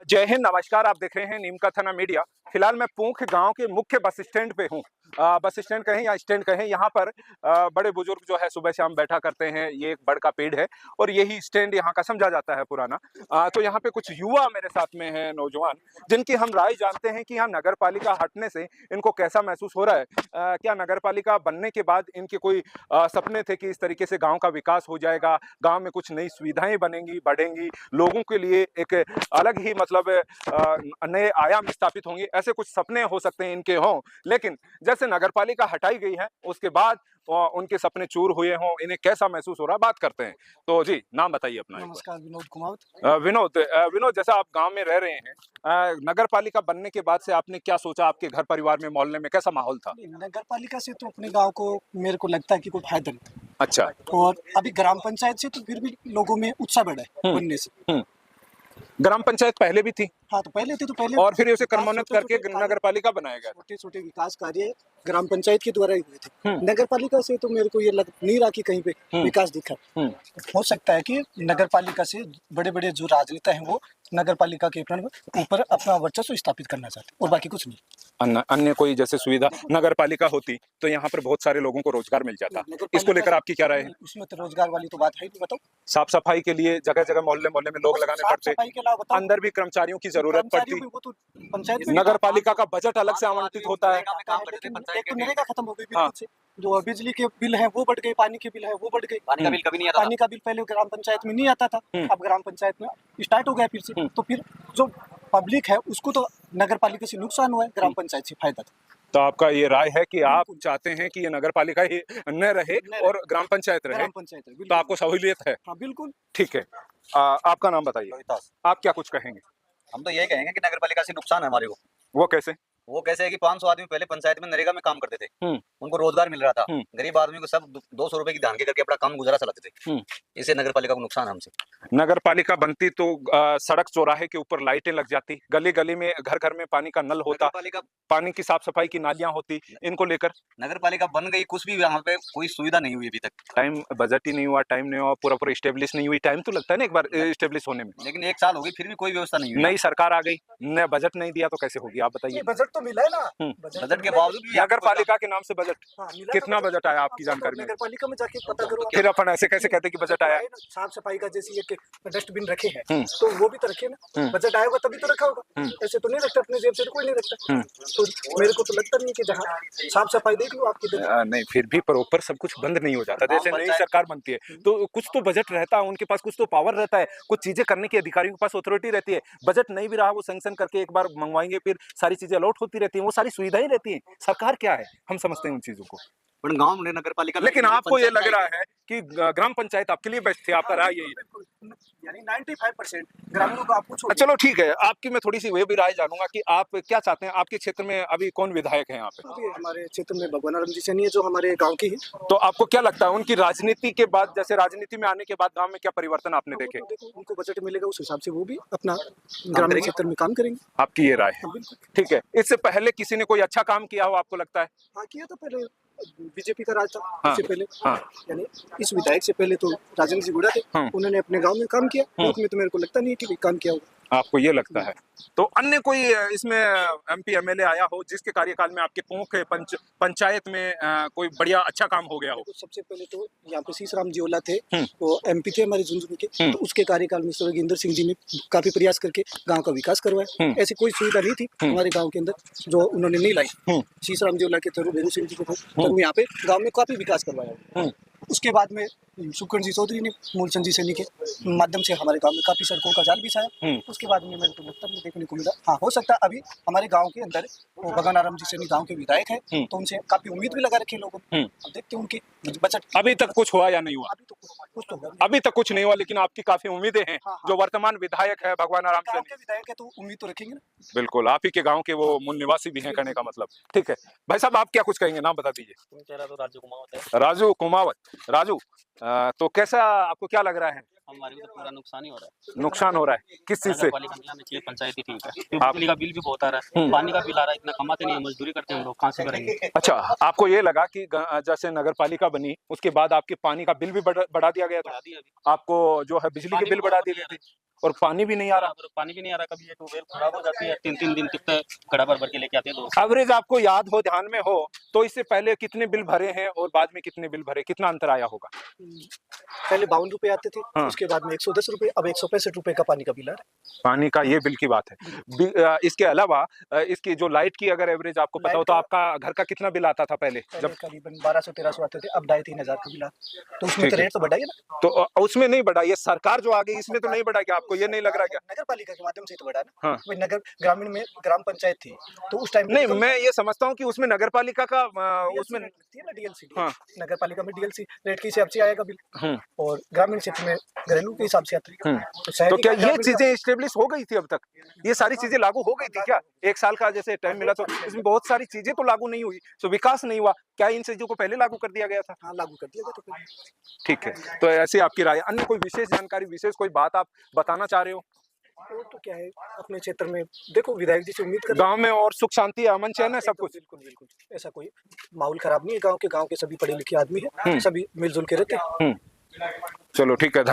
जय हिंद, नमस्कार। आप देख रहे हैं नीम का थाना मीडिया। फिलहाल मैं पूंख गांव के मुख्य बस स्टैंड पे हूँ। बस स्टैंड कहें या स्टैंड कहें, यहाँ पर बड़े बुजुर्ग जो है सुबह शाम बैठा करते हैं। ये एक बड़ का पेड़ है और यही स्टैंड यहाँ का समझा जाता है पुराना। तो यहाँ पे कुछ युवा मेरे साथ में हैं, नौजवान, जिनकी हम राय जानते हैं कि यहाँ नगर पालिका हटने से इनको कैसा महसूस हो रहा है। क्या नगर पालिका बनने के बाद इनके कोई सपने थे कि इस तरीके से गाँव का विकास हो जाएगा, गाँव में कुछ नई सुविधाएं बनेंगी, बढ़ेंगी, लोगों के लिए एक अलग ही मतलब नए आयाम स्थापित होंगे, ऐसे कुछ सपने हो सकते हैं इनके हों। लेकिन जैसे नगरपालिका हटाई गई है उसके बाद उनके सपने चूर हुए हों, इन्हें कैसा महसूस हो रहा है, बात करते हैं। तो जी, नाम बताइए अपना एक नमस्कार, विनोद कुमावत। बार। विनोद, जैसा आप गांव में रह रहे हैं, नगर पालिका बनने के बाद से आपने क्या सोचा? आपके घर परिवार में, मोहल्ले में कैसा माहौल था? नगर पालिका से तो अपने गांव को मेरे को लगता है कि कोई फायदा नहीं था। अच्छा। और अभी ग्राम पंचायत से तो फिर भी लोगों में उत्साह बढ़ा है बनने से। ग्राम पंचायत पहले भी थी हाँ, तो पहले थे तो पहले और फिर उसे क्रमोन्नत करके नगर पालिका बनाया गया। छोटे छोटे विकास कार्य ग्राम पंचायत के द्वारा ही हुए थे। नगर पालिका से तो मेरे को ये लग नहीं रहा कि कहीं पे विकास दिखा। हो सकता है कि नगर पालिका से बड़े बड़े जो राजनेता हैं वो नगर पालिका के ऊपर अपना वर्चस्व स्थापित करना चाहते हैं और बाकी कुछ नहीं। अन्य कोई जैसे सुविधा नगर पालिका होती तो यहाँ पर बहुत सारे लोगों को रोजगार मिल जाता। इसको लेकर आपकी क्या राय है? उसमें तो रोजगार वाली तो बात है नहीं। बताओ, साफ सफाई के लिए जगह जगह मोहल्ले मोहल्ले में लोग लगाने पड़ते, अंदर भी कर्मचारियों की जरूरत पड़ती, नगर पालिका का बजट अलग से आवंटित होता है। एक तो नरेगा खत्म हो गई, जो बिजली के बिल है वो बढ़ गए, पानी के बिल है वो बढ़ गए। पानी का बिल कभी नहीं आता। पानी का बिल पहले ग्राम पंचायत में नहीं आता था, अब ग्राम पंचायत में स्टार्ट हो गया फिर से। तो फिर जो पब्लिक है उसको तो नगर पालिका से नुकसान हुआ है, ग्राम पंचायत से फायदा था। तो आपका ये राय है कि आप चाहते हैं कि ये नगर पालिका ही न रहे और ग्राम पंचायत रहे, तो आपको सहूलियत है? हाँ, बिल्कुल। ठीक है। आपका नाम बताइए, आप क्या कुछ कहेंगे? हम तो ये कहेंगे कि नगर पालिका से नुकसान है हमारे को। वो कैसे? वो कैसे है कि 500 आदमी पहले पंचायत में नरेगा में काम करते थे, उनको रोजगार मिल रहा था। गरीब आदमी को सब 200 रुपए की धान के करके अपना काम गुजारा चलाते थे। इससे नगर पालिका को नुकसान है हमसे। नगर पालिका बनती तो सड़क चौराहे के ऊपर लाइटें लग जाती, गली गली में घर घर में पानी का नल होता, पानी की साफ सफाई की नालियां होती। इनको लेकर नगर पालिका बन गई, कुछ भी यहाँ पे कोई सुविधा नहीं हुई अभी तक। टाइम बजट ही नहीं हुआ, टाइम नहीं हुआ, पूरा स्टेब्लिश नहीं हुई। टाइम तो लगता है ना एक बार स्टेब्लिश होने में, लेकिन 1 साल हो गई फिर भी कोई व्यवस्था नहीं हुई। नई सरकार आ गई, नया बजट नहीं दिया तो कैसे होगी? आप बताइए। बजट तो मिला है ना, बजट के बावजूद भी नगर पालिका के नाम से बजट कितना तो बजट आया आपकी जानकारी में? नगर पालिका में जाके पता करो। फिर अपन ऐसे कैसे कहते कि बजट आया? साफ सफाई का जैसे एक डस्टबिन रखे हैं तो वो भी तो रखे ना, बजट आया होगा तभी तो रखा होगा। ऐसे तो नहीं रखता, अपने जेब से तो कोई नहीं रखता। तो मेरे को तो लगता नहीं कि जहाँ साफ सफाई देख लो आपकी नहीं, फिर भी प्रॉपर सब कुछ बंद नहीं हो जाता। जैसे नई सरकार बनती है तो कुछ तो बजट रहता है, उनके पास कुछ तो पावर रहता है, कुछ चीजें करने की अधिकारियों के पास अथॉरिटी रहती है। बजट नहीं भी रहा वो सैंक्शन करके एक बार मंगवाएंगे, फिर सारी चीजें अलॉट होती रहती है, वो सारी सुविधाएं रहती है। सरकार क्या है, हम समझते हैं उन चीजों को। गांव में नगर पालिका, लेकिन आपको ये लग रहा है कि ग्राम पंचायत आपके लिए बेस्ट थी, आपका राय यही है? यानी 95% ग्रामीणों को आपको छोड़। चलो ठीक है, आपकी मैं थोड़ी सी वे भी राय जानूंगा कि आप क्या चाहते हैं। आपके क्षेत्र में अभी कौन विधायक है यहाँ पे? हमारे क्षेत्र में भगवान राम जी सैनी है, जो हमारे गांव के हैं। तो आपको क्या लगता है उनकी राजनीति के बाद, जैसे राजनीति में आने के बाद गांव में क्या परिवर्तन आपने देखे? देखो, उनको बजट मिलेगा उस हिसाब से वो भी अपना ग्रामीण क्षेत्र में काम करेंगे। आपकी ये राय है? ठीक है। इससे पहले किसी ने कोई अच्छा काम किया हो आपको लगता है? हाँ, किया था पहले, बीजेपी का राज था। इससे पहले यानी इस विधायक से पहले तो राजेंद्र जी गुड़ा थे, उन्होंने अपने गांव में काम किया। उसमें तो मेरे को लगता नहीं है कि काम किया होगा। आपको ये लगता है? तो अन्य कोई इसमें एमपी एमएलए आया हो जिसके कार्यकाल में आपके पूंख पंचायत में कोई बढ़िया अच्छा काम हो गया हो? सबसे पहले तो यहाँ पे शीशराम जी ओला थे, वो एमपी थे हमारे झुंझुनू के। तो उसके कार्यकाल में स्वर्गीय सिंह जी ने काफी प्रयास करके गांव का विकास करवाया। ऐसी कोई सुविधा नहीं थी हमारे गांव के अंदर जो उन्होंने नहीं लाई। शीशराम जी ओला के थ्रू, भेरू सिंह जी के थ्रू यहाँ पे गाँव में काफी विकास करवाया। उसके बाद में सुखन जी चौधरी ने मूलचंद जी सैनी के माध्यम से हमारे गांव में काफी सड़कों का जाल बिछाया। उसके बाद में मेरे को लगता नहीं देखने को मिला। हाँ, हो सकता है अभी हमारे गांव के अंदर वो भगवान राम जी सैनी गांव के विधायक है, तो उनसे काफी उम्मीद भी लगा रखी है लोगों ने। अब देखते हैं उनकी बजट अभी तक कुछ हुआ या नहीं हुआ? अभी तक कुछ नहीं हुआ, लेकिन आपकी काफी उम्मीदें हैं। जो वर्तमान विधायक है भगवान राम सैनी विधायक है तो उम्मीद तो रखेंगे ना। बिल्कुल, आप ही के गाँव के वो मूल निवासी भी हैं कहने का मतलब। ठीक है भाई साहब, आप क्या कुछ कहेंगे, नाम बता दीजिए। राजू कुमावत है। राजू कुमावत। राजू, तो कैसा आपको क्या लग रहा है? हमारे को तो पूरा नुकसान ही हो रहा है। नुकसान हो रहा है किस चीज से? पंचायत ही ठीक है, बिजली का बिल भी बहुत आ रहा है, पानी का बिल आ रहा है, इतना कमाते नहीं है, मजदूरी करते हैं हम लोग, कहाँ से करेंगे? अच्छा, आपको ये लगा कि जैसे नगर पालिका बनी उसके बाद आपके पानी का बिल भी बढ़ा दिया गया था, आपको जो है बिजली के बिल बढ़ा दिए गए थे, और पानी भी नहीं आ रहा। पानी भी नहीं आ रहा, कभी ये ट्यूबवेल खराब हो जाती है, 3-3 दिन तक गड़ा भर के लेके आते हैं दोस्त। एवरेज आपको याद हो, ध्यान में हो, तो इससे पहले कितने बिल भरे हैं और बाद में कितने बिल भरे, कितना अंतर आया होगा? पहले 52 रुपए आते थे, हाँ। उसके बाद में 110 रुपए, अब 165 रुपए का पानी का बिल आ रहा है। पानी का ये बिल की बात है। इसके अलावा इसकी जो लाइट की अगर एवरेज आपको पता हो लाइट तो का- आपका घर का कितना बिल आता था पहले पहले जब? करीबन 1200-1300 आते थे, अब 2500-3000 का बिल आता है। तो उसमें ठीक तो है। रेट तो बढ़ा ही है ना। तो उसमें नहीं बढ़ा, ये सरकार जो आ गई इसमें तो नहीं बढ़ा क्या? आपको ये नहीं लग रहा क्या? नगर पालिका के माध्यम से तो बढ़ा ना। हाँ। भाई नगर ग्रामीण में ग्राम पंचायत थी, तो उस टाइम नहीं, मैं ये समझता हूँ कि उसमें नगर पालिका का उसमें लगती है ना डीएलसी। हाँ। नगर पालिका में डीएलसी रेट के हिसाब से आएगा बिल, हम्म, और ग्रामीण क्षेत्र में घरेलू के हिसाब से आता है। तो शहरी क्या का ये ग्रामीण का- चीजें स्टेब्लिश हो गई थी अब तक? ये सारी चीजें लागू हो गई थी क्या? एक साल का जैसे टाइम मिला तो इसमें बहुत सारी चीजें तो लागू नहीं हुई, तो विकास नहीं हुआ। क्या इन चीजों को पहले लागू कर दिया गया था? हाँ, लागू कर दिया गया तो फिर। ठीक है, तो ऐसी आपकी राय। अन्य कोई विशेष जानकारी, विशेष कोई बात आप बताना चाह रहे हो? वो तो क्या है, अपने क्षेत्र में देखो विधायक जी से उम्मीद कर गांव में और सुख शांति अमन चैन है सब कुछ? बिल्कुल बिल्कुल, ऐसा कोई माहौल खराब नहीं है। गांव के सभी पढ़े लिखे आदमी है, सभी मिलजुल के रहते हैं। चलो ठीक है, धन्यवाद।